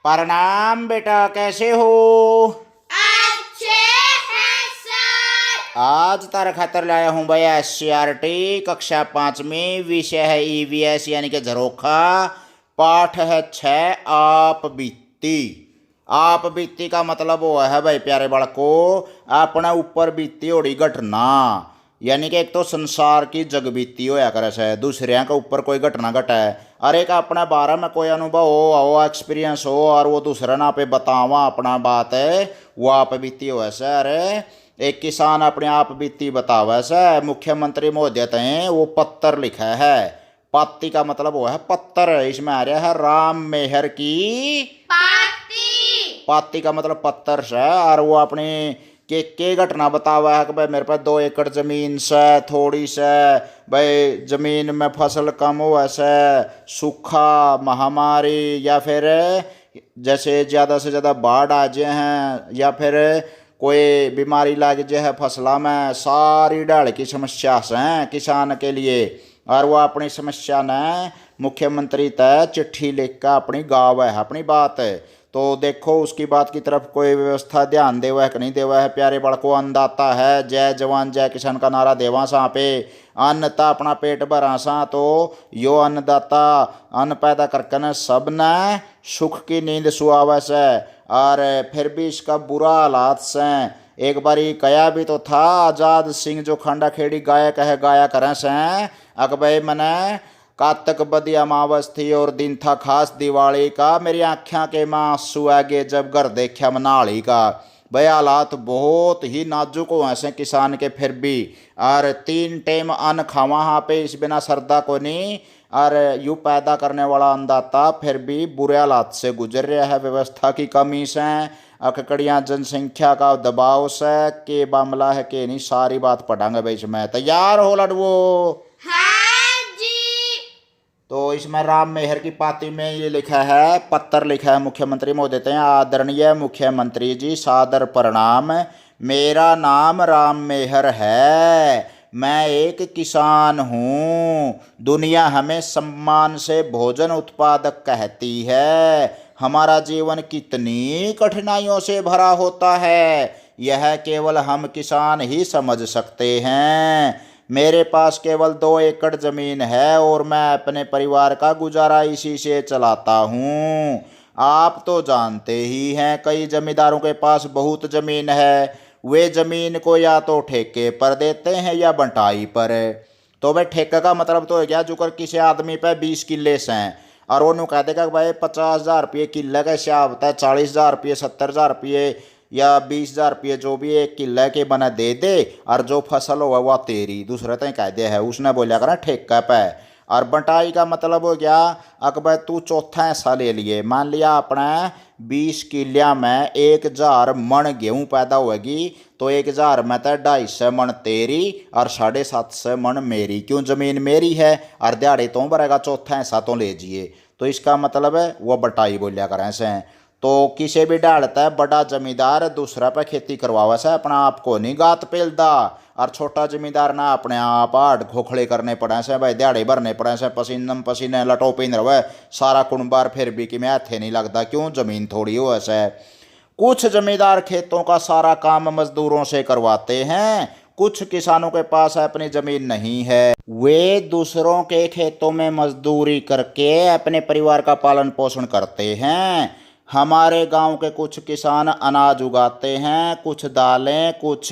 प्रणाम बेटा, कैसे हो? अच्छे हैं सर। आज तारा खातर लाया हूँ भाई SCRT कक्षा 5वीं। विषय है EVS यानी कि झरोखा। पाठ है 6 आप बीती। आप बीती का मतलब वो है भाई प्यारे बालको, अपने ऊपर बीती होड़ी घटना। यानी कि एक तो संसार की जग बीती होया करे से, दूसरे के ऊपर कोई घटना घटे और एक अपने बारे में कोई अनुभव हो, वो एक्सपीरियंस हो और वो दूसरे ना पे बतावा अपना बात है, वो आप बीती हो ऐसे। अरे एक किसान अपने आप बीती बतावे से, मुख्यमंत्री महोदय तय वो पत्र लिखा है। पाती का मतलब वो है पत्थर, इसमें आ रहा है राम मेहर की पाती। पाती का मतलब पत्थर से। और वो अपनी के घटना बतावा है कि भाई मेरे पास 2 एकड़ जमीन से थोड़ी से, भाई जमीन में फसल कम हुआ से, सूखा, महामारी या फिर जैसे ज़्यादा से ज़्यादा बाढ़ आ जाए हैं या फिर कोई बीमारी लग जाए है फसलों में, सारी ढाल की समस्या से हैं किसान के लिए। और वो अपनी समस्या ने मुख्यमंत्री तय चिट्ठी लिख कर अपनी गाँव है अपनी बात है। तो देखो उसकी बात की तरफ कोई व्यवस्था ध्यान देवा है कि नहीं देवा है। प्यारे बड़को अन्नदाता है, जय जवान जय किसान का नारा देवा सा पे, अन्न ता अपना पेट भरा सा, तो यो अन्नदाता अन्न पैदा करके न सब न सुख की नींद सुहावे से। और फिर भी इसका बुरा हालात से एक बारी कया भी तो था, आजाद सिंह जो खंडा खेड़ी गायक है गाया करें से, अकबई मने कातक बदी अमावस थी और दिन था खास दिवाली का, मेरी आँखें के माँ आंसू आगे जब घर देखा मनाली का। भाई हालात बहुत ही नाजुक हो ऐसे किसान के फिर भी। और 3 टाइम अन्न खावा यहाँ पे, इस बिना सरदा को नहीं। और यूँ पैदा करने वाला अन्नदाता फिर भी बुरे हालात से गुजर रहा है, व्यवस्था की कमी से, अकड़ियाँ जनसंख्या का दबाव से। के मामला है कि नहीं, सारी बात पढ़ांगे भाई इसमें। तैयार हो लड़वो? हाँ जी। तो इसमें राम मेहर की पाती में ये लिखा है, पत्र लिखा है मुख्यमंत्री महोदय हैं, आदरणीय मुख्यमंत्री जी सादर प्रणाम। मेरा नाम राम मेहर है, मैं एक किसान हूँ। दुनिया हमें सम्मान से भोजन उत्पादक कहती है। हमारा जीवन कितनी कठिनाइयों से भरा होता है, यह केवल हम किसान ही समझ सकते हैं। मेरे पास केवल 2 एकड़ ज़मीन है और मैं अपने परिवार का गुजारा इसी से चलाता हूँ। आप तो जानते ही हैं कई जमींदारों के पास बहुत ज़मीन है, वे ज़मीन को या तो ठेके पर देते हैं या बंटाई पर। तो भाई ठेका का मतलब तो है क्या, जो कर किसी आदमी पे 20 किले से हैं और वो कह देगा कि भाई 50,000 रुपये किले का हिसाब होता है, 40,000 रुपये, 70,000 रुपये या 20,000 रुपये जो भी एक किले के बना दे दे, और जो फसल हो वह तेरी। दूसरा तो कह दे है, उसने बोलिया करा ठेका पे। और बंटाई का मतलब हो गया, अकबर तू चौथा हिस्सा ले लिए, मान लिया अपने 20 किलिया में 1,000 मन गेहूँ पैदा होगी, तो 1,000 में तो 250 मन तेरी और 750 मन मेरी, क्यों जमीन मेरी है और दिहाड़ी तो भरेगा, चौथा हिस्सा तो ले जिए। तो इसका मतलब है वो बंटाई बोलिया करें से। तो किसी भी डालता है बड़ा जमींदार दूसरा पे खेती करवावा से, अपना आप को नहीं गात पेलदा। और छोटा जमींदार ना अपने आप हाड खोखले करने पड़े से, भाई दिहाड़े भरने पड़े से, पसीनम पसीने लटो पिन रहे सारा कुंबार, फिर भी कि मैं हाथे नहीं लगता, क्यों जमीन थोड़ी हो ऐसे। कुछ जमींदार खेतों का सारा काम मजदूरों से करवाते हैं, कुछ किसानों के पास अपनी जमीन नहीं है, वे दूसरों के खेतों में मजदूरी करके अपने परिवार का पालन पोषण करते हैं। हमारे गांव के कुछ किसान अनाज उगाते हैं, कुछ दालें, कुछ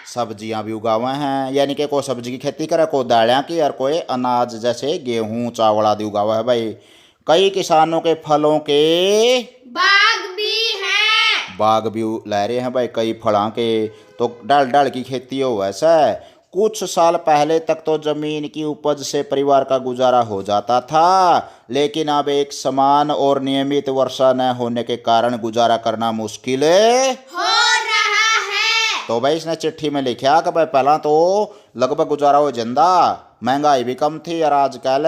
सब्जियां भी उगावे हैं। यानी कि कोई सब्जी की खेती करे, कोई दालें की, और कोई अनाज जैसे गेहूं चावल आदि उगावा है भाई। कई किसानों के फलों के बाग भी ला रहे हैं भाई, कई फलों के। तो डाल डाल की खेती हो वैसा। कुछ साल पहले तक तो जमीन की उपज से परिवार का गुजारा हो जाता था, लेकिन अब एक समान और नियमित वर्षा न होने के कारण गुजारा करना मुश्किल हो रहा है। तो भाई इसने चिट्ठी में लिखा कि भाई पहला तो लगभग गुजारा हो जंदा, महंगाई भी कम थी, और आजकल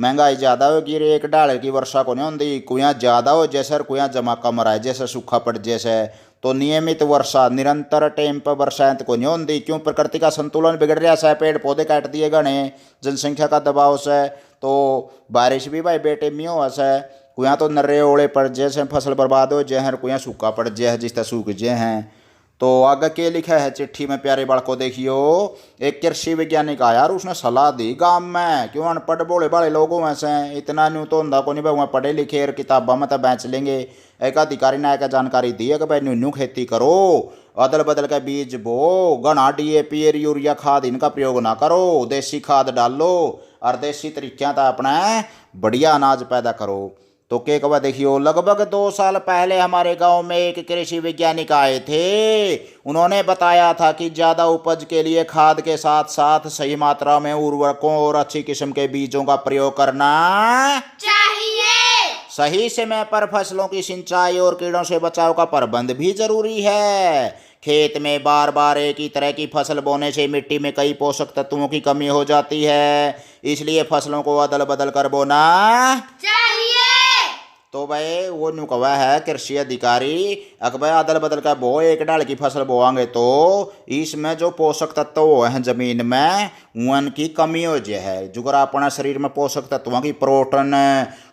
महंगाई ज़्यादा होगी। एक डाले की वर्षा को नहीं होती, कुया ज़्यादा हो जैसे और कुया जमा कम रहा है, जैसे सूखा पड़ जैसे। तो नियमित वर्षा निरंतर टाइम पर वर्षाएं को नहीं होती, क्यों प्रकृति का संतुलन बिगड़ रहा है, पेड़ पौधे काट दिए गए, जनसंख्या का दबाव से। तो बारिश भी भाई बेटे में हो ऐसा, कुया तो नर्रे ओले पड़ जैसे फसल बर्बाद हो जाए हैं, कुया सूखा पड़ जाए जिस तरह सूख जाए हैं। तो आगे के लिखा है चिट्ठी में प्यारे बालको, देखियो एक कृषि वैज्ञानिक आया और उसने सलाह दी गांव में, क्यों अनपढ़ भोले भाले लोगों में से इतना न्यू तो होंदा को नहीं भाई, पढ़े लिखे और किताबा में तो बेच लेंगे। एक अधिकारी ने एक जानकारी दी है कि भाई न्यू न्यू खेती करो, अदल बदल के बीज बो, घना DAP और यूरिया खाद इनका प्रयोग ना करो, देसी खाद डालो और देसी तरीक़ा था अपना बढ़िया अनाज पैदा करो। तो के कहा देखियो, लगभग 2 साल पहले हमारे गांव में एक कृषि वैज्ञानिक आए थे। उन्होंने बताया था कि ज़्यादा उपज के लिए खाद के साथ साथ सही मात्रा में उर्वरकों और अच्छी किस्म के बीजों का प्रयोग करना चाहिए। सही समय पर फसलों की सिंचाई और कीड़ों से बचाव का प्रबंध भी जरूरी है। खेत में बार बार एक ही तरह की फसल बोने से मिट्टी में कई पोषक तत्वों की कमी हो जाती है, इसलिए फसलों को अदल बदल कर बोना चाहिए। तो भाई वो न्यू कहा है कृषि अधिकारी, अगर भाई अदल बदल का बो, एक डाल की फसल बोआंगे तो इसमें जो पोषक तत्व हैं जमीन में उनकी कमी हो जाए है। जुगर अपना शरीर में पोषक तत्वों की प्रोटीन,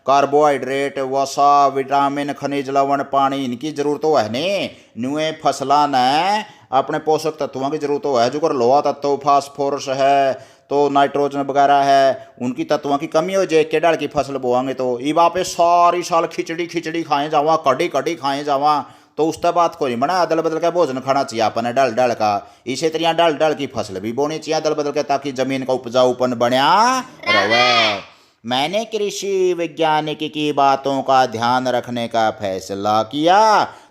कार्बोहाइड्रेट, वसा, विटामिन, खनिज लवण, पानी इनकी जरूरत हो है ने न्यूए फसला ने अपने पोषक तत्वों की जरूरत हो है। जुगर लोहा तत्व, फास्फोरस है तो नाइट्रोजन वगैरह है, उनकी तत्वों की कमी हो जाए के डाल की फसल बोआंगे तो ई पे सारी साल खिचड़ी खाए जावा, कड़ी खाए जावा, तो उस बात को नहीं बना। अदल बदल का भोजन खाना चाहिए अपने डाल डाल का, इसी तरह डाल डाल की फसल भी बोनी चाहिए अदल बदल के, ताकि जमीन का उपजाऊपन बना रहे। मैंने कृषि वैज्ञानिक की बातों का ध्यान रखने का फैसला किया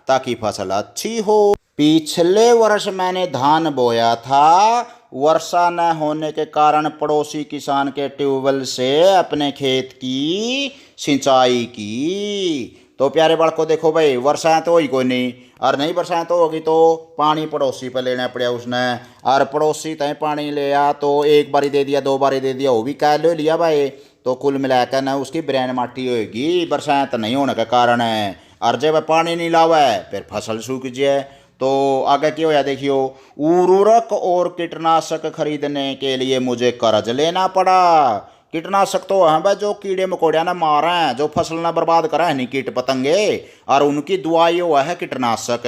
ताकि फसल अच्छी हो। पिछले वर्ष मैंने धान बोया था, वर्षा न होने के कारण पड़ोसी किसान के ट्यूबवेल से अपने खेत की सिंचाई की। तो प्यारे बालको देखो भाई, वर्षाएं तो होई कोई नहीं, और नहीं वर्षाएं तो होगी तो पानी पड़ोसी पर लेना पड़ा उसने, और पड़ोसी तय पानी लिया तो एक बारी दे दिया, 2 बारी दे दिया, वो भी कह ले लिया भाई, तो कुल मिलाकर ना उसकी ब्रेन माटी होगी। वर्षाएं तो नहीं होने के कारण है, और जब पानी नहीं लावा फिर फसल सूख जाए। तो आगे क्या होया देखियो, उर्वरक और कीटनाशक खरीदने के लिए मुझे कर्ज लेना पड़ा। कीटनाशक तो है भाई जो कीड़े मकोड़िया ना मारे हैं, जो फसल ना बर्बाद करे हैं नहीं कीट पतंगे, और उनकी दवाई हुआ है कीटनाशक,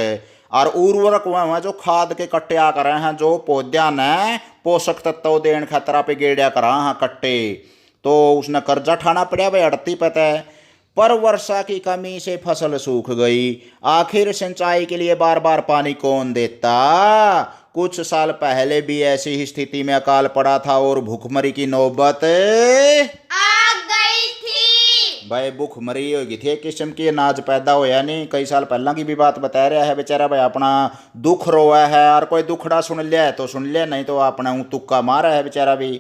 और उर्वरक हुआ है जो खाद के कट्टे आ करे हैं, जो पौधा ने पोषक तत्व देने खतरा पे गेड़िया करा हैं कट्टे। तो उसने कर्जा ठाना पड़ा भाई अड़ती पता है, पर वर्षा की कमी से फसल सूख गई। आखिर सिंचाई के लिए बार बार पानी कौन देता। कुछ साल पहले भी ऐसी ही स्थिति में अकाल पड़ा था और भूखमरी की नौबत आ गई थी। भाई भूखमरी हो गई थी, एक किस्म की अनाज पैदा होया नहीं। कई साल पहला की भी बात बता रहा है बेचारा भाई, अपना दुख रोया है, और कोई दुखड़ा सुन लिया है तो सुन लिया, नहीं तो अपना तुक्का मारा है बेचारा भी।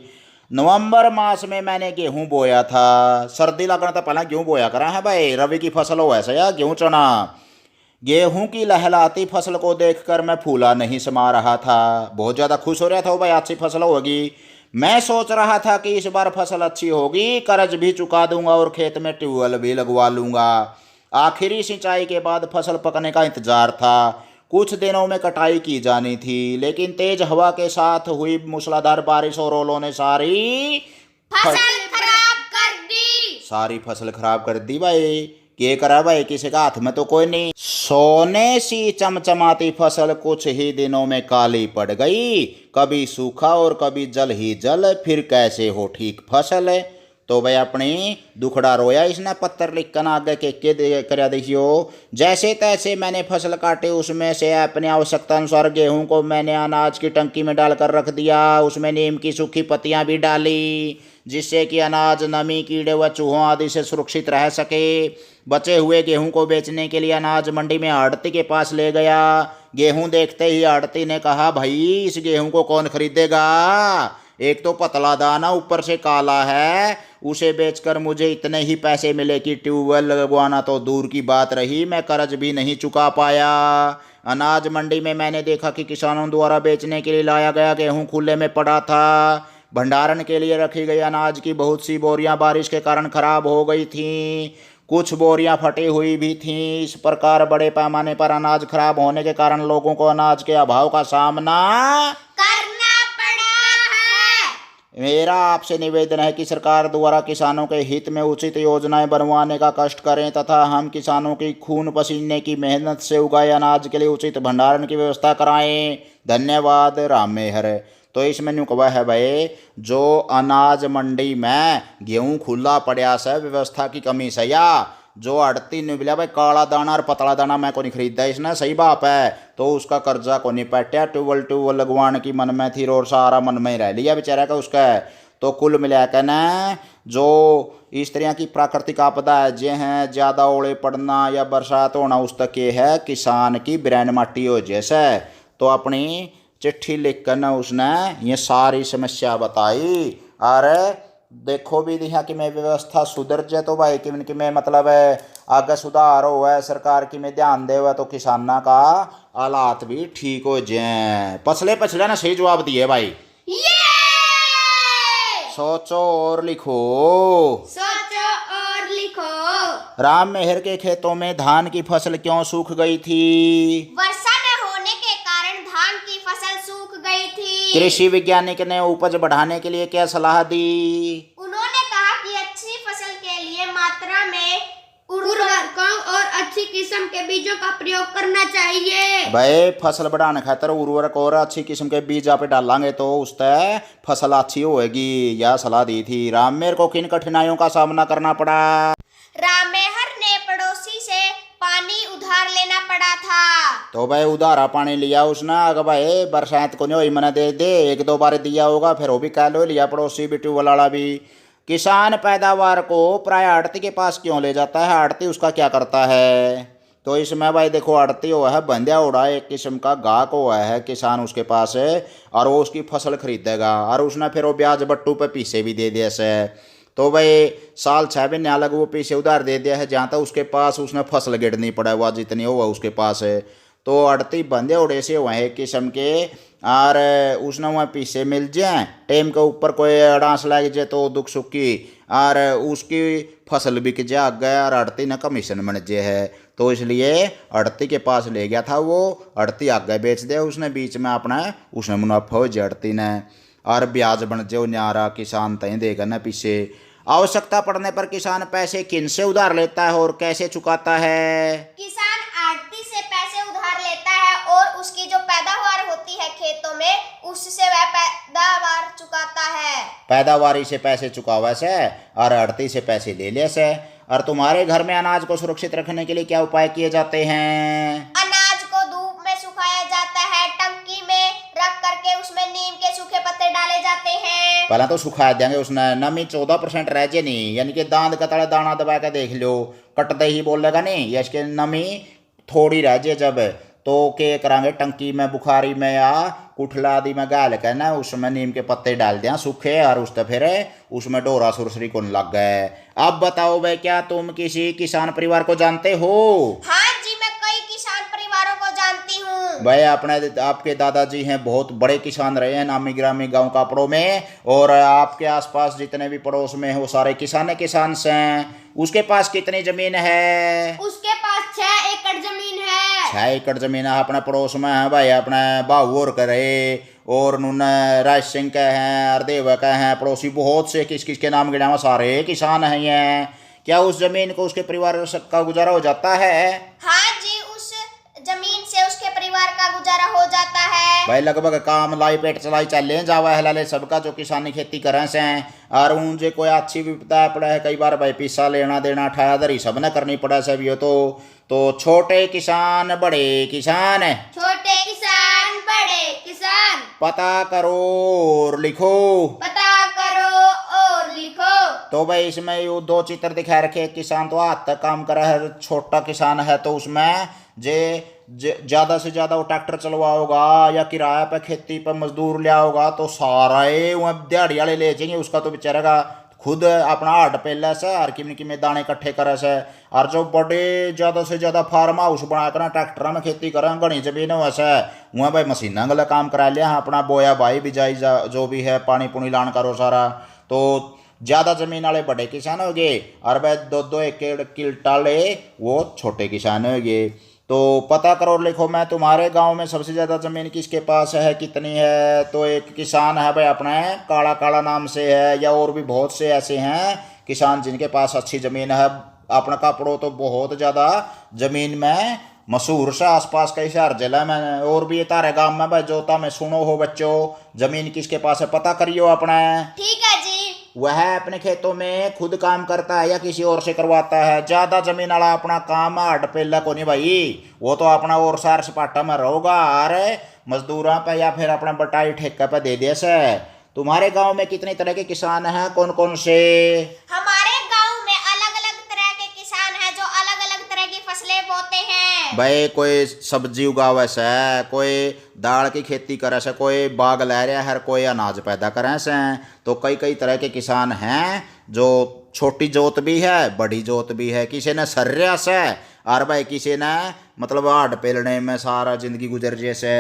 नवंबर मास में मैंने गेहूं बोया था, सर्दी लगना था पहला गेहूं बोया करा है भाई, रवि की फसल हो ऐसा या गेहूं चना। गेहूं की लहलाती फसल को देखकर मैं फूला नहीं समा रहा था, बहुत ज़्यादा खुश हो रहा था भाई अच्छी फसल होगी। मैं सोच रहा था कि इस बार फसल अच्छी होगी, कर्ज भी चुका दूंगा और खेत में ट्यूबवेल भी लगवा लूंगा। आखिरी सिंचाई के बाद फसल पकने का इंतजार था, कुछ दिनों में कटाई की जानी थी, लेकिन तेज हवा के साथ हुई मूसलाधार बारिश और ओलों ने सारी फसल खराब कर दी भाई। के करा भाई, किसी का हाथ में तो कोई नहीं। सोने सी चमचमाती फसल कुछ ही दिनों में काली पड़ गई, कभी सूखा और कभी जल ही जल, फिर कैसे हो ठीक फसल। तो भाई अपनी दुखड़ा रोया इसने पत्थर लिखकर आगे के कर देखियो। जैसे तैसे मैंने फसल काटे, उसमें से अपने आवश्यकता अनुसार गेहूं को मैंने अनाज की टंकी में डालकर रख दिया, उसमें नीम की सूखी पत्तियां भी डाली जिससे कि अनाज नमी, कीड़े व चूहों आदि से सुरक्षित रह सके। बचे हुए गेहूं को बेचने के लिए अनाज मंडी में आड़ती के पास ले गया। गेहूं देखते ही आड़ती ने कहा, भाई इस गेहूं को कौन खरीदेगा, एक तो पतला दाना ऊपर से काला है, उसे बेचकर मुझे इतने ही पैसे मिले कि ट्यूबवेल लगवाना तो दूर की बात रही, मैं कर्ज भी नहीं चुका पाया। अनाज मंडी में मैंने देखा कि किसानों द्वारा बेचने के लिए लाया गया गेहूं खुले में पड़ा था। भंडारण के लिए रखी गई अनाज की बहुत सी बोरियां बारिश के कारण खराब हो गई थीं, कुछ बोरियां फटी हुई भी थीं। इस प्रकार बड़े पैमाने पर अनाज खराब होने के कारण लोगों को अनाज के अभाव का सामना करना पड़ा है। मेरा आपसे निवेदन है कि सरकार द्वारा किसानों के हित में उचित योजनाएं बनवाने का कष्ट करें तथा हम किसानों की खून पसीने की मेहनत से उगाए अनाज के लिए उचित भंडारण की व्यवस्था कराएं। धन्यवाद। राम मेहर। तो इसमें न्यू कहा है भाई, जो अनाज मंडी में गेहूं खुला पड़ा से व्यवस्था की कमी से या जो अड़ती नहीं मिला भाई, काला दाना और पतला दाना मैं को नहीं खरीदा इसने, सही बात है। तो उसका कर्जा को नहीं पैटिया, ट्यूबवेल लगवाने की मन में थी और सारा मन में ही रह लिया बेचारा का उसका। तो कुल मिला कर ना, जो इस तरह की प्राकृतिक आपदा है जे हैं, ज़्यादा ओले पड़ना या बरसात होना, उस तक ये है किसान की ब्रेन माटी हो जैसे। तो अपनी चिट्ठी लिख कर ना उसने ये सारी समस्या बताई और देखो भी दिखा कि मैं व्यवस्था सुधर जाए तो भाई कि मैं मतलब आगे सुधार हो है, सरकार की में ध्यान दे हुआ तो किसाना का हालात भी ठीक हो जाए। पछले ना सही जवाब दिए भाई। ये सोचो और लिखो। सोचो और लिखो। राम मेहर के खेतों में धान की फसल क्यों सूख गई थी? वर्षा न होने के कारण धान की फसल सूख गई थी। कृषि वैज्ञानिक ने उपज बढ़ाने के लिए क्या सलाह दी? उन्होंने कहा कि अच्छी फसल के लिए मात्रा में उर्वरकों और अच्छी किस्म के बीजों का प्रयोग करना चाहिए। भाई फसल बढ़ाने खातर उर्वरक और अच्छी किस्म के बीज आप डालेंगे तो उससे फसल अच्छी होएगी, यह सलाह दी थी। राममेर को किन कठिनाइयों का सामना करना पड़ा? रामेहर ने पड़ोसी से पानी उधार लेना पड़ा था। तो भाई उधारा पानी लिया उसने, अगर भाई बरसात को नहीं मैंने दे एक दो बार दिया होगा, फिर वो भी कह लो लिया पड़ोसी भी, ट्यूबवेल वाला भी। किसान पैदावार को प्राय आड़ती के पास क्यों ले जाता है? आड़ती उसका क्या करता है? तो इसमें भाई देखो, आड़ती हुआ है बंध्या उड़ा, एक किस्म का गाहक हुआ है किसान उसके पास है और वो उसकी फसल खरीदेगा और उसने फिर वो ब्याज बट्टू पे पीछे भी दे दिया से। तो भाई साल 6 महीने अलग वो पीछे उधार दे दिया है, जहाँ तक उसके पास उसने फसल गिरनी पड़ा हुआ जितनी हुआ उसके पास है। तो अड़ती बंदे उड़े से हुए हैं किस्म के और उसने वहाँ पीछे मिल जाए, टेम के ऊपर कोई अड़ांस लग जाए तो दुख सुख की और उसकी फसल बिक जाए आगे और अड़ती न कमीशन बन जाए है। तो इसलिए अड़ती के पास ले गया था वो, अड़ती आगे बेच दे उसने, बीच में अपना उसने मुनाफा हो जाए अड़ती ने और ब्याज बन जाए न्यारा किसान तय देगा न पीछे। आवश्यकता पड़ने पर किसान पैसे किन से उधार लेता है और कैसे चुकाता है? किसान आड़ती से पैसे उधार लेता है और उसकी जो पैदावार होती है खेतों में उससे वह पैदावार चुकाता है। पैदावारी से पैसे चुकावा से और आड़ती से पैसे ले ले से। और तुम्हारे घर में अनाज को सुरक्षित रखने के लिए क्या उपाय किए जाते हैं? अनाज को धूप में सुखाया जाता है, टंकी में रख करके उसमें नीम के सूखे पत्ते डाले जाते हैं। पहला तो सुखा देंगे उसने, नमी 14% रह जाए नहीं, यानी कि दांत का तड़ा दाना दबा के देख लो, कटते ही बोलेगा नहीं, या इसके नमी थोड़ी रह जाए जब तो के करांगे टंकी में बुखारी में या कुठला आदि में गाल के ना उसमें नीम के पत्ते डाल दिया सूखे और उससे फिर उसमें डोरा सुरसरी को लग गए। अब बताओ भाई, क्या तुम किसी किसान परिवार को जानते हो? हाँ जी, मैं कई किसान परिवारों को जानती हूँ। भाई अपने आपके दादाजी हैं बहुत बड़े किसान रहे हैं नामी ग्रामी गांव कापड़ों में, और आपके आसपास जितने भी पड़ोस में हैं वो सारे किसान से हैं। उसके पास कितनी जमीन है? उसके पास 6 एकड़ जमीन है। 6 एकड़ जमीन है अपने पड़ोस में है भाई, अपने बाहू और करे और उन्होंने राज सिंह के हैं, हरदेव के हैं, पड़ोसी बहुत से किस किस के नाम गिना सारे किसान हैं ये। क्या उस जमीन को उसके परिवार का गुजारा हो जाता है? हाँ जी, उस जमीन से उसके परिवार का गुजारा हो जाता है। भाई लगभग काम लाई पेट चलाई चले जावा है सबका जो किसानी खेती करें से, और उनसे कोई अच्छी विपदा पड़ा है कई बार भाई पैसा लेना देना ठायादरी सब न करनी पड़ा सब ये तो छोटे किसान बड़े किसान है, छोटे किसान बड़े किसान, पता करो और लिखो। पता करो और लिखो। तो भाई इसमें ये 2 चित्र दिखा रखे, किसान तो हाथ तक काम कर रहा है, छोटा किसान है तो उसमें ज़्यादा से ज़्यादा वो ट्रैक्टर चलवाओगा या किराया पे खेती पे मजदूर लिया होगा तो सारे वहाँ दिहाड़ी वाले ले जाएंगे, उसका तो बेचारे का खुद अपना हाट पहले से हर किमें दाने इकट्ठे करे से। और जो बड़े ज़्यादा से ज़्यादा फार्म हाउस बना कर ट्रैक्टर में खेती करें घनी जमीन वैसे वहाँ भाई मशीना गला काम करा लिया, अपना बोया भाई बिजाई जो भी है पानी पुनी लान करो सारा। तो ज़्यादा ज़मीन वाले बड़े किसान हो गए और भाई 2-2 एकड़ किल्टा ले वो छोटे किसान हो गए। तो पता करो और लिखो। मैं तुम्हारे गांव में सबसे ज़्यादा ज़मीन किसके पास है, कितनी है? तो एक किसान है भाई अपने काला काला नाम से है, या और भी बहुत से ऐसे हैं किसान जिनके पास अच्छी ज़मीन है। अपना कपड़ों तो बहुत ज़्यादा ज़मीन में मशहूर से आसपास कई शहर जिला में और भी तारे गांव में भाई जोता में सुनो हो बच्चों, ज़मीन किसके पास है पता करियो अपने। ठीक है जी। वह अपने खेतों में खुद काम करता है या किसी और से करवाता है? ज्यादा जमीन वाला अपना काम हट पेला को नहीं भाई, वो तो अपना और सार सपाटा में रहोगा अरे मजदूरों पे या फिर अपना बटाई ठेका पे दे दिया से। तुम्हारे गांव में कितने तरह के किसान हैं, कौन कौन से? हमारे गांव में अलग अलग तरह के किसान हैं जो अलग अलग तरह की फसलें बोते हैं। भाई कोई सब्जी उगावे से, कोई दाल की खेती करे से, कोई बाग ला रहा है, कोई अनाज पैदा करे से। तो कई कई तरह के किसान हैं जो छोटी जोत भी है बड़ी जोत भी है। किसी ने सर्या से और भाई किसी ने मतलब हाड पेलने में सारा जिंदगी गुजर जैसे।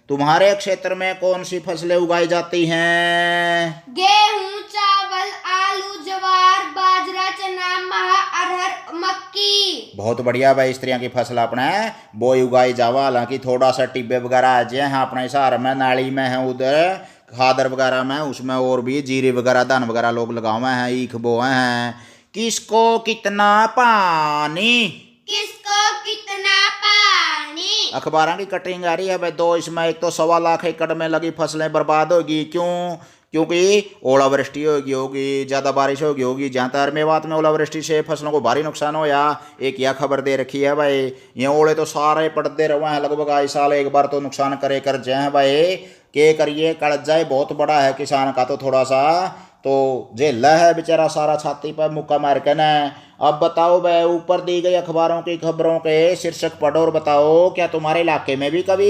तुम्हारे क्षेत्र में कौन सी फसलें उगाई जाती हैं? गेहूं, चावल, आलू, ज्वार, बाजरा, चना, महा, अरहर, मक्की। बहुत बढ़िया भाई, स्त्रियों की फसल अपने बोई उगाई जावा। हालांकि थोड़ा सा टिब्बे वगैरह आ जाए हैं अपने शहर में, नाली में है उधर खादर वगैरह में, उसमें और भी जीरे वगैरह धान वगैरह लोग लगाए हैं, ईख बोए हैं। किसको कितना पानी? किसको कितना पानी? अखबारों की कटिंग आ रही है भाई दो इसमें। एक तो 1.25 लाख एकड़ में लगी फसलें बर्बाद होगी। क्यों? क्योंकि ओलावृष्टि होगी, ज़्यादा बारिश होगी। जहाँ तक मेवात में ओलावृष्टि से फसलों को भारी नुकसान हो या एक यह खबर दे रखी है भाई, ये ओले तो सारे पड़ते रहे हैं लगभग आई साल एक बार तो नुकसान करे कर जाए भाई। के करिए कर्ज जाए बहुत बड़ा है किसान का, तो थोड़ा सा तो झेला है बेचारा सारा छाती पर मुक्का मार के न। अब बताओ भाई, ऊपर दी गई अखबारों की खबरों के शीर्षक पढ़ो और बताओ क्या तुम्हारे इलाके में भी कभी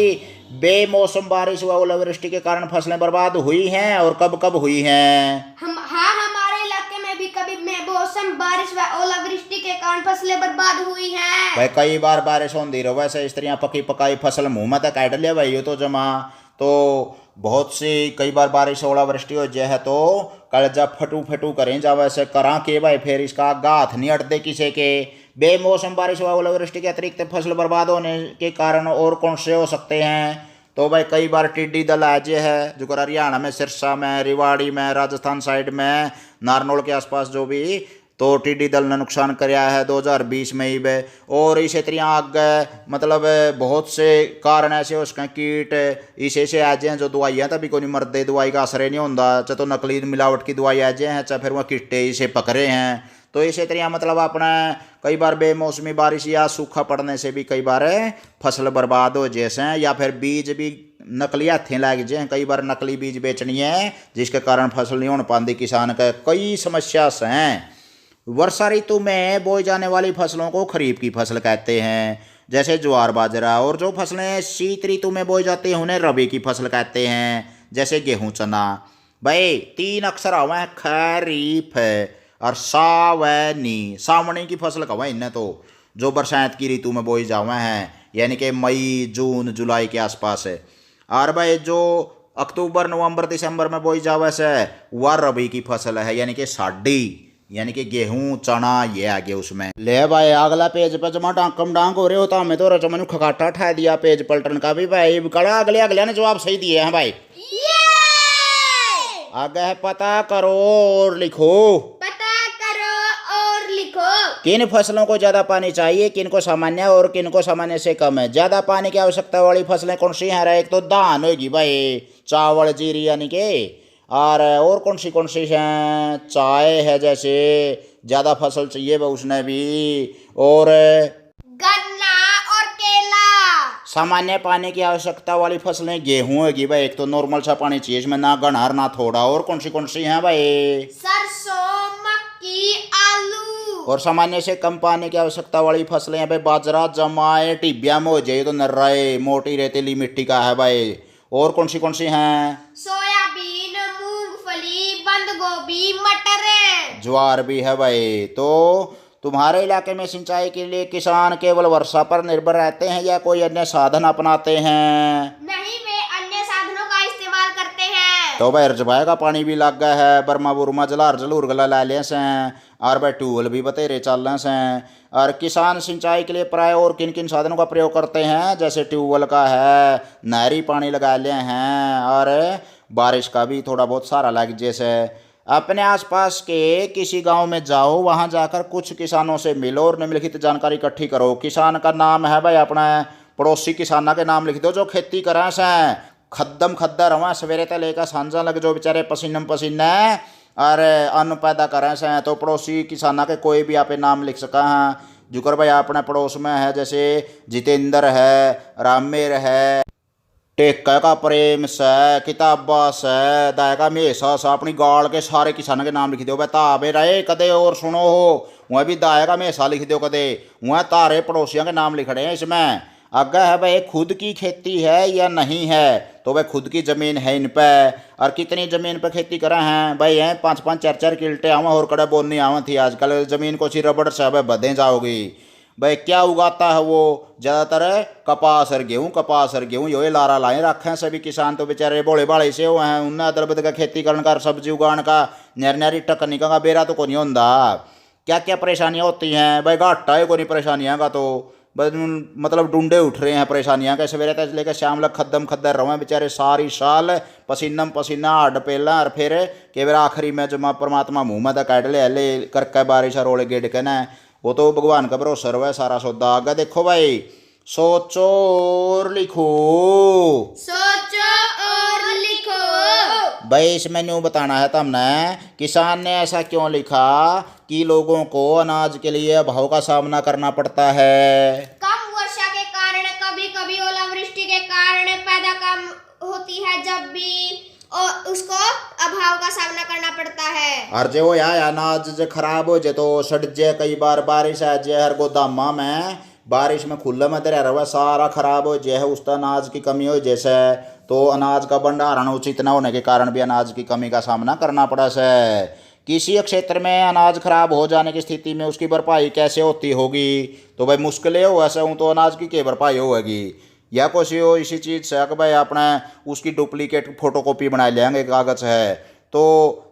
बेमौसम बारिश व ओलावृष्टि के कारण फसलें बर्बाद हुई हैं और कब कब हुई हैं? हमारे इलाके में भी कभी बेमौसम बारिश व ओलावृष्टि के कारण फसलें बर्बाद हुई हैं। भाई कई बार बारिश होती रहो, वैसे स्त्रियां पकी पकाई फसल मुंह में तक काट लिया भाई, ये तो जमा तो बहुत सी कई बार बारिश ओलावृष्टि हो जाए तो कलजा फटू फटू करें जा वैसे करा के भाई, फिर इसका गाथ नहीं अटते किसी के। बेमौसम बारिश व ओलावृष्टि के अतिरिक्त फसल बर्बाद होने के कारण और कौन से हो सकते हैं? तो भाई कई बार टिड्डी दल आजे है जो हरियाणा में, सिरसा में, रेवाड़ी में, राजस्थान साइड में, नारनौल के आसपास जो भी तो टिड्डी दल ने नुकसान कराया है 2020 में ही बे। और इसे तरह आगे मतलब बहुत से कारण ऐसे उसका कीट इसे से आ जाए जो दवाइयाँ तभी को नहीं मरते, दवाई का असर नहीं होता, चाहे तो नकली मिलावट की दवाई आ जाए हैं, चाहे फिर वह कीटे इसे पकड़े हैं। तो इसी तरह मतलब अपना कई बार बेमौसमी बारिश या सूखा पड़ने से भी कई बार फसल बर्बाद हो जैसे, या फिर बीज भी नकली हाथें लग जाए, कई बार नकली बीज बेचनी है जिसके कारण फसल नहीं हो पाती किसान का। कई समस्या से हैं। वर्षा ऋतु में बोई जाने वाली फसलों को खरीफ की फसल कहते हैं, जैसे ज्वार बाजरा। और जो फसलें शीत ऋतु में बोई जाती हैं उन्हें रबी की फसल कहते हैं, जैसे गेहूं चना। भाई 3 अक्षर हुए हैं खरीफ और सावनी। सावनी की फसल कहा इन्हें तो जो बरसात की ऋतु में बोई जावे हैं, यानी कि मई जून जुलाई के आसपास है। और भाई जो अक्टूबर नवंबर दिसंबर में बोई जावे से वह रबी की फसल है, यानी कि साडी, यानी कि गेहूं चना ये आ गया उसमें। ले भाई अगला पेज पे जमा डांकम डांक हो रहे हो तो हमें तो रचमन खकाटा ठा दिया पेज पलटन का भी भाई। कड़ा अगले ने जवाब सही दिए हैं भाई। आगे है पता करो और लिखो। किन फसलों को ज्यादा पानी चाहिए, किन को सामान्य और किन को सामान्य से कम है? ज्यादा पानी की आवश्यकता वाली फसलें कौन सी हैं? एक तो धान होगी भाई, चावल जीरी यानी कि, और कौन सी हैं? चाय है जैसे ज्यादा फसल चाहिए वह उसने भी, और गन्ना और केला। सामान्य पानी की आवश्यकता वाली फसलें गेहूं होगी भाई, एक तो नॉर्मल सा पानी चाहिए इसमें, ना गनहार ना थोड़ा। और कौन सी हैं भाई? सरसों, मक्की, आलू। और सामान्य से कम पानी की आवश्यकता वाली फसलें हैं भाई बाजरा, जमाए, टिबिया में हो जाए तो नर्राए मोटी रेतीली मिट्टी का है भाई। और कौन सी हैं? सोयाबीन, मूंगफली, बंद गोभी, मटर। ज्वार भी है भाई। तो तुम्हारे इलाके में सिंचाई के लिए किसान केवल वर्षा पर निर्भर रहते हैं या कोई अन्य साधन अपनाते हैं? नहीं, वे अन्य साधनों का इस्तेमाल करते हैं। तो भाई रजबाए का पानी भी लग गया है, बर्मा बुरमा जलार जलूर गला ला लिया से, और भाई ट्यूबवेल भी बतेरे चल रहे से। और किसान सिंचाई के लिए प्राय और किन किन साधनों का प्रयोग करते हैं, जैसे ट्यूबवेल का है, नहरी पानी लगा लिए हैं, और बारिश का भी थोड़ा बहुत सारा लग। जैसे अपने आसपास के किसी गांव में जाओ, वहां जाकर कुछ किसानों से मिलो और निम्नलिखित जानकारी इकट्ठी करो। किसान का नाम है भाई, अपने पड़ोसी किसाना के नाम लिख दो जो खेती करें से, खद्दम खद्दर हुआ सवेरे तक लेकर सांझा लग, जो बेचारे पसीनम पसीने और अन्न पैदा करें से। तो पड़ोसी किसाना के कोई भी आप नाम लिख सका हैं। जुकर भाई अपने पड़ोस में है, जैसे जितेंद्र है, रामेर है, टेका का प्रेम से, किताबा से, दायका मेसा से, अपनी गाड़ के सारे किसानों के नाम लिख दो। भाई ताबे रहे कदे और सुनो हो, वह भी दायका मेसा लिख दो कदे, वह तारे पड़ोसियों के नाम लिख रहे हैं इसमें। अगर है भाई खुद की खेती है या नहीं है, तो भाई खुद की ज़मीन है इन पे, और कितनी ज़मीन पे खेती करें हैं भाई, हैं 5-5 4-4 किल्टे आवा और कड़े बोलनी आवा थी। आजकल ज़मीन को सी रबड़ से भाई बधे जाओगी। भाई क्या उगाता है वो, ज़्यादातर कपास और गेहूँ, कपास और गेहूँ यो लारा लाए रखे हैं सभी किसान। तो बेचारे बोले बाड़े से हुए हैं, उन्हें अदर बदर का खेती करने का, सब्जी उगाने का, नरी टकनिका का बेरा तो को नहीं होता। क्या क्या परेशानियाँ होती हैं भाई, घाटा है को नहीं परेशानियाँ का, तो बस मतलब डूंडे उठ रहे हैं परेशानियाँ के। सवेरे तक लेकर शाम लग खद्दम खद्दर रहे बेचारे सारी साल, पसीनम पसीना हड पेला, और फिर के बार आखिरी में जब परमात्मा मुँह में काट ले करके बारिश रोले गेड़ के ना, वो तो भगवान का भरोसा रहा सारा सौदा। आगे देखो भाई, सोचो और लिखो, सोचो और लिखो। भाई इसमें न्यू बताना है तुमने, किसान ने ऐसा क्यों लिखा कि लोगों को अनाज के लिए अभाव का सामना करना पड़ता है। कम वर्षा के कारण, कभी कभी ओलावृष्टि के कारण पैदा कम होती है, जब भी और उसको अभाव का सामना करना पड़ता है। और जो यार अनाज जो खराब हो जाए तो सड़ जाए, कई बार बारिश आ जाए, हर गोदामा में बारिश में खुला में रह रहा सारा खराब हो जाए, उस अनाज की कमी हो जैसे, तो अनाज का भंडारण उचित न होने के कारण भी अनाज की कमी का सामना करना पड़ा से। किसी क्षेत्र में अनाज खराब हो जाने की स्थिति में उसकी भरपाई कैसे होती होगी, तो भाई मुश्किलें हो ऐसे हूँ, तो अनाज की क्या भरपाई होगी, या कुछ हो इसी चीज़ से कि भाई अपने उसकी डुप्लीकेट फोटोकॉपी बना लेंगे कागज़ है, तो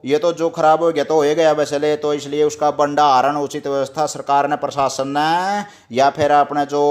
ये तो जो खराब हो गया तो हो गया वैसे, तो इसलिए उसका भंडारण उचित व्यवस्था सरकार ने, प्रशासन ने, या फिर अपने जो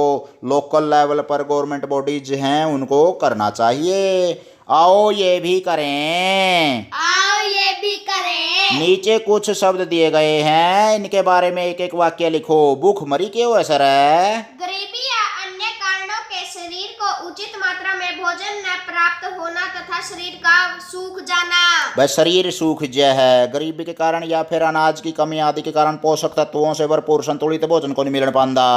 लोकल लेवल पर गवर्नमेंट बॉडीज हैं उनको करना चाहिए। आओ ये भी करें, आओ ये भी करें। नीचे कुछ शब्द दिए गए हैं, इनके बारे में एक एक वाक्य लिखो। भूखमरी क्यों असर है, गरीबी या अन्य कारणों के शरीर को उचित मात्रा में भोजन न प्राप्त होना तथा शरीर का सूख जाना। बस शरीर सूख जाए है, गरीबी के कारण या फिर अनाज की कमी आदि के कारण पोषक तत्वों से भरपूर संतुलित भोजन को नहीं मिल पाता।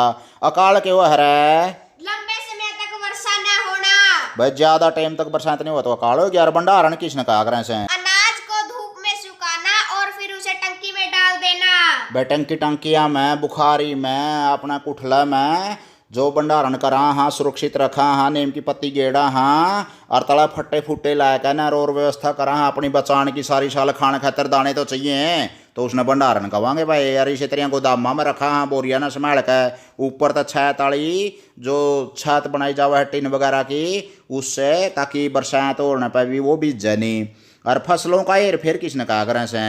अकाल क्यों है, लंबे समय तक वर्षा न होना। भाई ज्यादा टाइम तक बरसात नहीं हुआ तो अकाल हो गया। और भंडारण किसने कहा करें से, अनाज को धूप में सुखाना और फिर उसे टंकी में डाल देना। भाई टंकियाँ में, बुखारी में, अपना कुठला में जो भंडारण करा हाँ, सुरक्षित रखा हाँ, नीम की पत्ती गेड़ा हाँ, और तला फट्टे फुट्टे लायक ना, और व्यवस्था करा हाँ अपनी बचाने की सारी साल, खाने खातर दाने तो चाहिए, तो उसने भंडारण कवांगे भाई। यार इसी तरह गोदामा में रखा हाँ, बोरिया न संभाल के, ऊपर तो छत वाली जो छत बनाई जावा है टिन वगैरह की, उससे ताकि बरसात होने पर भी वो बीजे नहीं। और फसलों का हेर फेर किसने कहा करें से,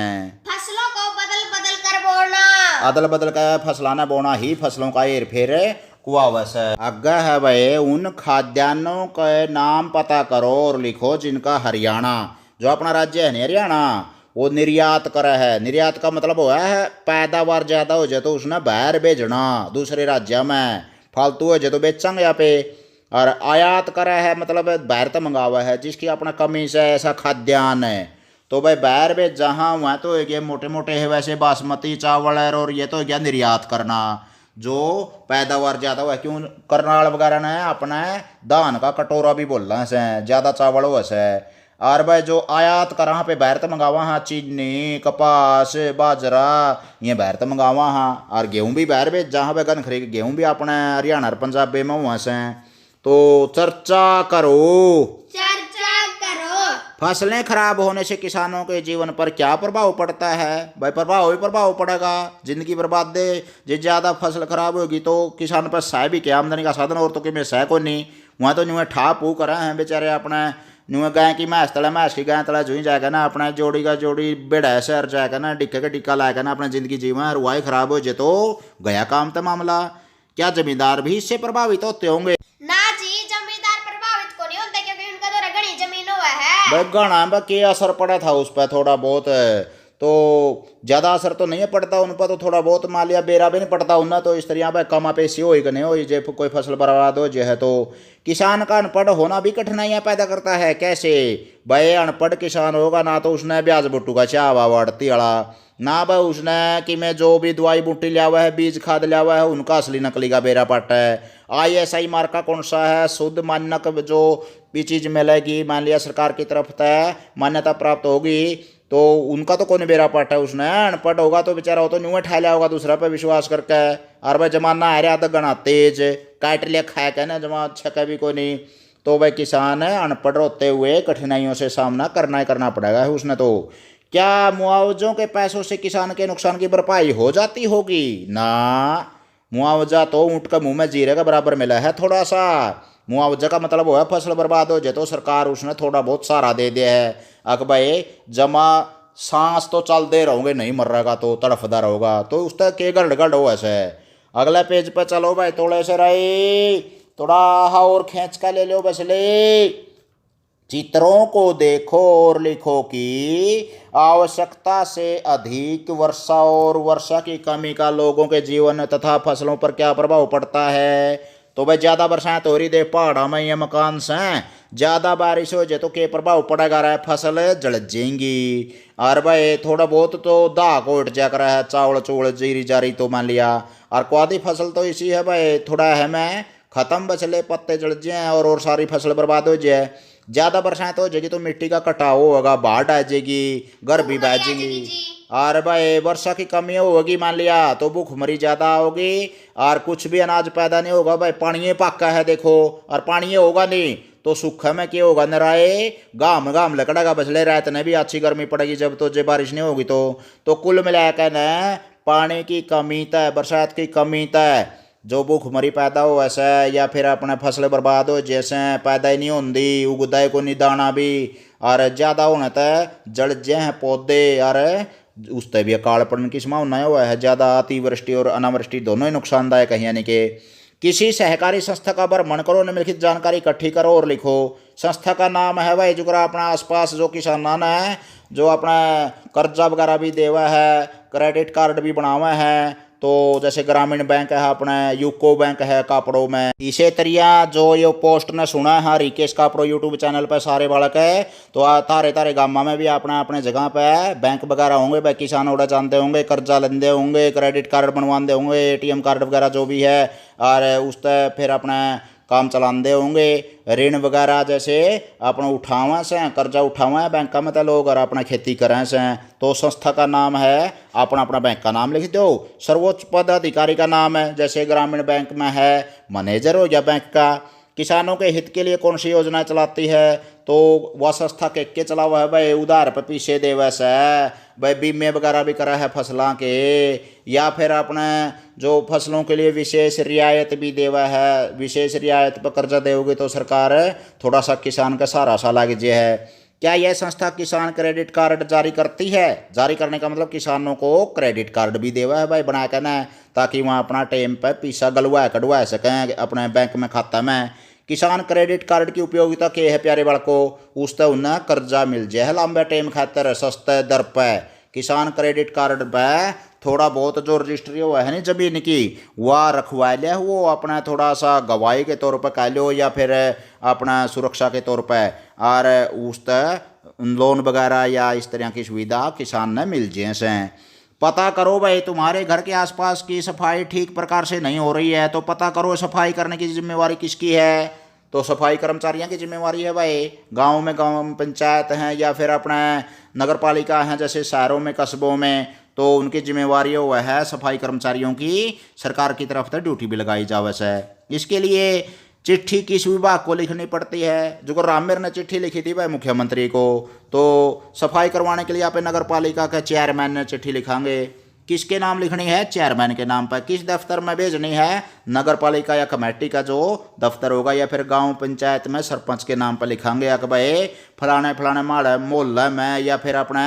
फसलों को बदल बदल कर बोना। अदल बदल का फसलाना बोना ही फसलों का हेर फेर कुआवस है। आगे है भाई, उन खाद्यान्नों के नाम पता करो और लिखो जिनका हरियाणा, जो अपना राज्य है हरियाणा, वो निर्यात करे है। निर्यात का मतलब हुआ है पैदावार ज़्यादा हो जाए तो उसने बाहर भेजना दूसरे राज्य में, फालतू हो जाए तो बेचेंगे यहाँ पे। और आयात करे है मतलब बाहर तो मंगावा है, जिसकी अपना कमी से ऐसा खाद्यान्न है तो भाई बाहर भेज जहाँ वहाँ तो हो गया मोटे मोटे है वैसे बासमती चावल है, और ये तो हो गया निर्यात करना जो पैदावार ज़्यादा हुआ। क्यों करनाल वगैरह ने अपना धान का कटोरा भी बोल रहे हैं, ज़्यादा चावल हुआ से। और भाई जो आयात करा हाँ पे बाहर तो मंगावा हाँ, चीनी, कपास, बाजरा ये बाहर तो मंगावा हाँ, और गेहूँ भी बाहर भेज जहाँ पे गन खरीद गेहूँ भी अपने हरियाणा और पंजाब में हुआ से। तो चर्चा करो, चर्चा करो। फसलें खराब होने से किसानों के जीवन पर क्या प्रभाव पड़ता है। भाई प्रभाव ही प्रभाव पड़ेगा, जिंदगी बर्बाद दे। जो ज़्यादा फसल खराब होगी तो किसान पर सह भी क्या आमदनी का साधन और तो कि मैं सह को नहीं, वहाँ तो न्यू ठा पू करा हैं बेचारे अपने नुए गाय की मैस तला मैस की गाय तला जुई जाएगा ना अपना जोड़ी का जोड़ी बेड़ा शहर जाएगा ना डिक्के का टिक्का लाएगा ना अपना जिंदगी जीवन रुआई खराब हो जाए तो गया काम था मामला। क्या जमींदार भी इससे प्रभावित होते होंगे? ना जी, जमींदार प्रभावित को नहीं होते क्योंकि उनका तो रगड़ी जमीन हुआ है। भाई गणा क्या असर पड़ा था उस पर थोड़ा बहुत, तो ज़्यादा असर तो नहीं पड़ता उन पर, तो थोड़ा बहुत मान लिया बेरा भी नहीं पड़ता उन्हें, तो इस तरह भाई कमा पेशी हो कि नहीं हो जे कोई फसल बर्बाद हो जो है तो किसान का अनपढ़ होना भी कठिनाइयाँ पैदा करता है। कैसे भाई? अनपढ़ किसान होगा ना तो उसने ब्याज बुट्टू का चावा वाड़ती अड़ा ना भाई, उसने कि मैं जो भी दवाई बूटी लिया हुआ है बीज खाद लिया हुआ है उनका असली नकली का बेरा पाटा है। ISI मार्का कौन सा है, शुद्ध मानक जो भी चीज़ मिलेगी मान लिया सरकार की तरफ तय मान्यता प्राप्त होगी तो उनका तो कौन बेरा पाटा है। उसने अनपढ़ होगा तो बेचारा हो तो न्यू ठा लिया होगा दूसरा पे विश्वास करके। और भाई जमाना आ रहा तो गणा तेज काट लिया खाया कहना जमा छका भी कोई नहीं, तो भाई किसान अनपढ़ होते हुए कठिनाइयों से सामना करना पड़ेगा उसने। तो क्या मुआवजों के पैसों से किसान के नुकसान की भरपाई हो जाती होगी? ना, मुआवजा तो ऊँट का मुंह में जीरे का बराबर मिला है। थोड़ा सा मुआवजा का मतलब वो है फसल बर्बाद हो जाए तो सरकार उसने थोड़ा बहुत सहारा दे दिया है। अक भाई जमा सांस तो चल दे रहोगे नहीं मर रहेगा तो तड़फदा रहोगा, तो उस तक के गड़ हो ऐसे। अगला पेज पर चलो भाई, थोड़े से रही थोड़ा और खींच का ले लो बस ले। चित्रों को देखो और लिखो कि आवश्यकता से अधिक वर्षा और वर्षा की कमी का लोगों के जीवन तथा फसलों पर क्या प्रभाव पड़ता है। तो भाई ज़्यादा बरसात हो रही दे पहाड़ों में ये मकान से ज़्यादा बारिश हो जाए तो क्या प्रभाव पड़ेगा रहा है, फसल जल जाएंगी। और भाई थोड़ा बहुत तो दाग उठ जा कर है चावल चूवल जीरी जारी तो मान लिया। और क्वादी फसल तो इसी है भाई थोड़ा है मैं ख़त्म बचले पत्ते जल जाए और सारी फसल बर्बाद हो जाए। ज़्यादा बरसात हो जाएगी तो मिट्टी का कटाव होगा, बाढ़ आ जाएगी, गर्मी बह जाएगी। और भाई वर्षा की कमी होगी मान लिया तो भूखमरी ज़्यादा होगी और कुछ भी अनाज पैदा नहीं होगा। भाई पानी पक्का है देखो, और पानी होगा नहीं तो सूखा में क्या होगा, नराए गाम लकड़ेगा बचले रात ने भी अच्छी गर्मी पड़ेगी जब तो जे बारिश नहीं होगी तो कुल मिलाकर न पानी की कमी तय बरसात की कमी तय जो भूखमरी पैदा हो ऐसा या फिर अपने फसल बर्बाद हो जैसे पैदा ही नहीं होती उगदा को नहीं दाना भी। और ज़्यादा होने तय जड़ जह पौधे और उस पर भी अकाल पड़ने की संभावना हुआ है। ज़्यादा अतिवृष्टि और अनावृष्टि दोनों ही नुकसानदायक है। यानी कि किसी सहकारी संस्था का भ्रमण करो, निम्नलिखित जानकारी इकट्ठी करो और लिखो। संस्था का नाम है भाई जो अपना आसपास जो किसान है जो अपना कर्जा वगैरह भी देवा है, क्रेडिट कार्ड भी बनावा है। तो जैसे ग्रामीण बैंक है अपने, यूको बैंक है कापड़ों में। इसे तरिया जो ये पोस्ट ने सुना है रिकेश कापड़ो यूट्यूब चैनल पर सारे बालक है तो तारे गामा में भी अपना अपने जगह पे बैंक वगैरह होंगे भाई, किसान ओडा जानते होंगे, कर्जा लेंदे होंगे, क्रेडिट कार्ड बनवाते होंगे, ATM कार्ड वगैरह जो भी है और उस पर फिर अपना काम चलाते होंगे। ऋण वगैरह जैसे अपना उठावा से कर्जा उठावा है बैंक में तो लोग और अपना खेती करें से तो संस्था का नाम है अपना बैंक का नाम लिख दो। सर्वोच्च पद अधिकारी का नाम है जैसे ग्रामीण बैंक में है मैनेजर हो या बैंक का। किसानों के हित के लिए कौन सी योजना चलाती है तो वह संस्था के चला हुआ है भाई, उधार पर पीछे दे वैसे भाई, बीमे वगैरह भी करा है फसलों के, या फिर अपने जो फसलों के लिए विशेष रियायत भी देवा है। विशेष रियायत पर कर्जा देगी तो सरकार थोड़ा सा किसान का सहारा सा लग जे है। क्या यह संस्था किसान क्रेडिट कार्ड जारी करती है? जारी करने का मतलब किसानों को क्रेडिट कार्ड भी देवा है भाई बना कर ना, ताकि वहाँ अपना टाइम पर पैसा गलवा कढ़वा सकें अपने बैंक में खाता में। किसान क्रेडिट कार्ड की उपयोगिता क्या है प्यारे बालकों? उस तक उन्हें कर्जा मिल जाए लंबे टाइम खातर सस्ते दर पर। किसान क्रेडिट कार्ड पर थोड़ा बहुत जो रजिस्ट्री हुआ है नहीं जमीन की वह रखवा लिया, वो अपना थोड़ा सा गवाही के तौर पर कह लो या फिर अपना सुरक्षा के तौर पर, और उस तक लोन वगैरह या इस तरह की सुविधा किसान ने मिल जाए से। पता करो भाई तुम्हारे घर के आसपास की सफाई ठीक प्रकार से नहीं हो रही है तो पता करो सफाई करने की जिम्मेवारी किसकी है। तो सफाई कर्मचारियों की जिम्मेवारी है भाई। गांव में गांव पंचायत हैं या फिर अपना नगर पालिका हैं जैसे शहरों में कस्बों में, तो उनकी जिम्मेवारी हुआ है सफाई कर्मचारियों की सरकार की तरफ से ड्यूटी भी लगाई जावे से। इसके लिए चिट्ठी किस विभाग को लिखनी पड़ती है? जो रामवीर ने चिट्ठी लिखी थी भाई मुख्यमंत्री को, तो सफाई करवाने के लिए आप नगर पालिका के चेयरमैन ने चिट्ठी लिखांगे। किसके नाम लिखनी है? चेयरमैन के नाम पर। किस दफ्तर में भेजनी है? नगर पालिका या कमेटी का जो दफ्तर होगा, या फिर गांव पंचायत में सरपंच के नाम पर लिखांगे कि भाई फलाने फलाने माड़े मोहल्ले में या फिर अपने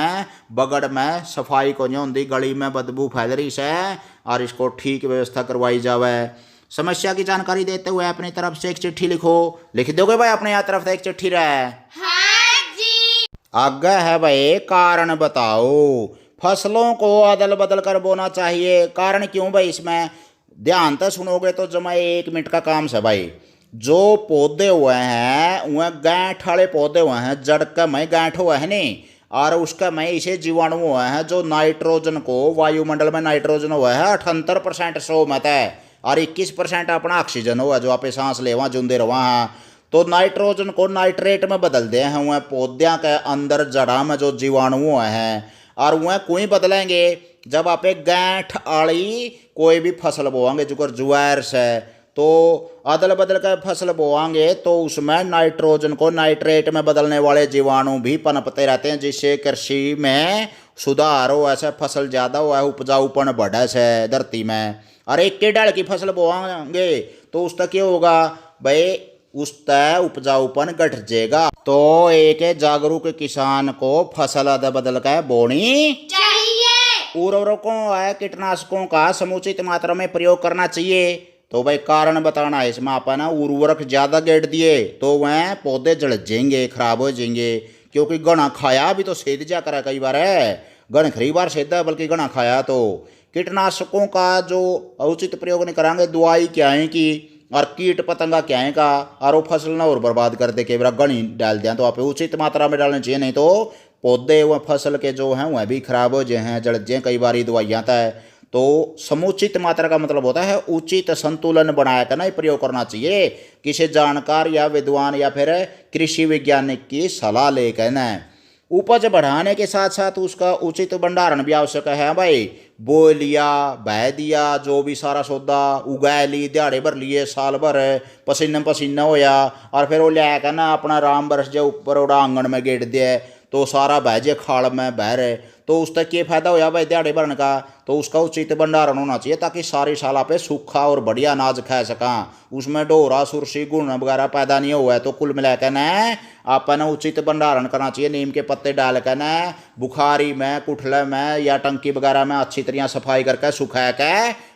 बगड़ में सफाई को नहीं होती, गली में बदबू फैल रही है और इसको ठीक व्यवस्था करवाई जावे। समस्या की जानकारी देते हुए अपनी तरफ से एक चिट्ठी लिखो। लिख दोगे भाई अपने यहाँ तरफ से एक चिट्ठी रहे? हाँ जी। आगे है भाई कारण बताओ। फसलों को अदल बदल कर बोना चाहिए। कारण क्यों भाई? इसमें ध्यान से सुनोगे तो जमा 1 मिनट का काम है भाई। जो पौधे हुए हैं वह गांठ वाले पौधे हुए हैं, जड़ का मैं गांठ हुआ है नहीं, और उसका मैं इसे जीवाणु हुआ है जो नाइट्रोजन को, वायुमंडल में नाइट्रोजन हुआ है 78% सो मत है, और 21% अपना ऑक्सीजन हुआ जो आप सांस ले वहाँ जुंदे रवा हैं। तो नाइट्रोजन को नाइट्रेट में बदल दे हैं वह पौधों के अंदर जड़ा में जो जीवाणु हुए हैं, और वह कोई बदलेंगे जब आप एक गांठ आड़ी कोई भी फसल बोएंगे जो जुआर से, तो अदल बदल कर फसल बोएंगे तो उसमें नाइट्रोजन को नाइट्रेट में बदलने वाले जीवाणु भी पनपते रहते हैं, जिससे कृषि में सुधार हो, ऐसे फसल ज़्यादा हुआ है, उपजाऊपन बढ़े से धरती में। और एक के डाल की फसल बोएंगे तो उसका क्या होगा भाई? उसका उपजाऊपन घट जाएगा। तो एक जागरूक किसान को फसल अदल बदल कर बोनी चाहिए। उर्वरकों व कीटनाशकों का समुचित मात्रा में प्रयोग करना चाहिए। तो भाई कारण बताना है इसमें। अपन उर्वरक ज़्यादा गेट दिए तो वह पौधे जड़ जाएंगे, खराब हो जाएंगे, क्योंकि गणा खाया भी तो सेध जा करा कई बार है, गण खरी बार सेधा बल्कि गणा खाया। तो कीटनाशकों का जो उचित प्रयोग नहीं कराएंगे, दवाई क्या है कि और कीट पतंगा क्या है का, और वो फसल ना और बर्बाद कर दे के गणी डाल दें। तो आप उचित मात्रा में डालना चाहिए, नहीं तो पौधे व फसल के जो हैं वह भी खराब हो जाए हैं, जड़ जाए। कई बार दवाइयाँ आता है। तो समुचित मात्रा का मतलब होता है उचित संतुलन बनाया करना ही प्रयोग करना चाहिए। किसी जानकार या विद्वान या फिर कृषि वैज्ञानिक की सलाह ले कहना है। उपज बढ़ाने के साथ साथ उसका उचित भंडारण भी आवश्यक है भाई। बो लिया, बह दिया, जो भी सारा सौदा उगा ली, दिहाड़े भर लिए, साल भर पसीना पसीना होया, और फिर वो लिया कर ना अपना राम बरस जाए ऊपर उड़ा आंगन में गेट दिया, तो सारा बह जाए खाड़ में बह रहे, तो उसका क्या फायदा होया भाई दिहाड़े भरने का? तो उसका उचित भंडारण होना चाहिए ताकि सारी साल पे सूखा और बढ़िया अनाज खा सका, उसमें डोरा सुरसी गुण वगैरह पैदा नहीं हुआ है। तो कुल मिलाकर न अपन उचित भंडारण करना चाहिए। नीम के पत्ते डाल कर न बुखारी में, कुठले में या टंकी वगैरह में अच्छी तरह सफाई करके सुखा के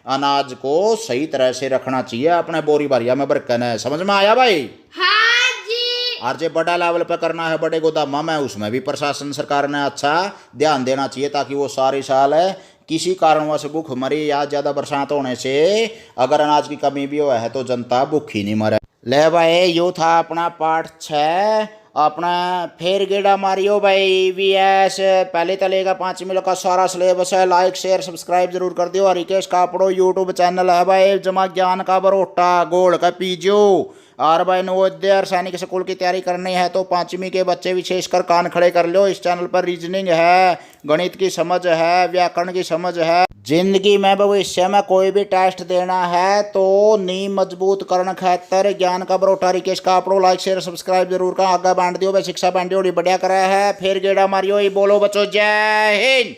अनाज को सही तरह से रखना चाहिए अपने बोरी बारिया में बरकन। समझ में आया भाई? हाँ जी। और जो बड़ा लेवल पर करना है बड़े गोदामा में, उसमें भी प्रशासन सरकार ने अच्छा ध्यान देना चाहिए ताकि वो सारी साल किसी कारणवश भूखमरी या ज़्यादा बरसात होने से अगर अनाज की कमी भी हुआ है तो जनता भूखी नहीं मरे। ले भाई यो था अपना पार्ट 6। अपना फिर गेड़ा मारियो भाई VS पहले तलेगा 5 मिनट का सारा सिलेबस है। लाइक शेयर सब्सक्राइब जरूर कर दियो। हरिकेश कापड़ो यूट्यूब चैनल है भाई। जमा ज्ञान का बरोटा गोल का पीजो। और भाई नवोदय और सैनिक स्कूल की तैयारी करनी है तो 5वीं के बच्चे विशेषकर कान खड़े कर लो। इस चैनल पर रीजनिंग है, गणित की समझ है, व्याकरण की समझ है। जिंदगी में भविष्य में कोई भी टेस्ट देना है तो नींव मजबूत करने खातर ज्ञान का Barota Rikesh Kapdo. Like share subscribe जरूर कर आगे बांट दियो भाई। शिक्षा बांटियो बढ़िया करा है। फिर गेड़ा मारियो। बोलो बच्चों जय हिंद।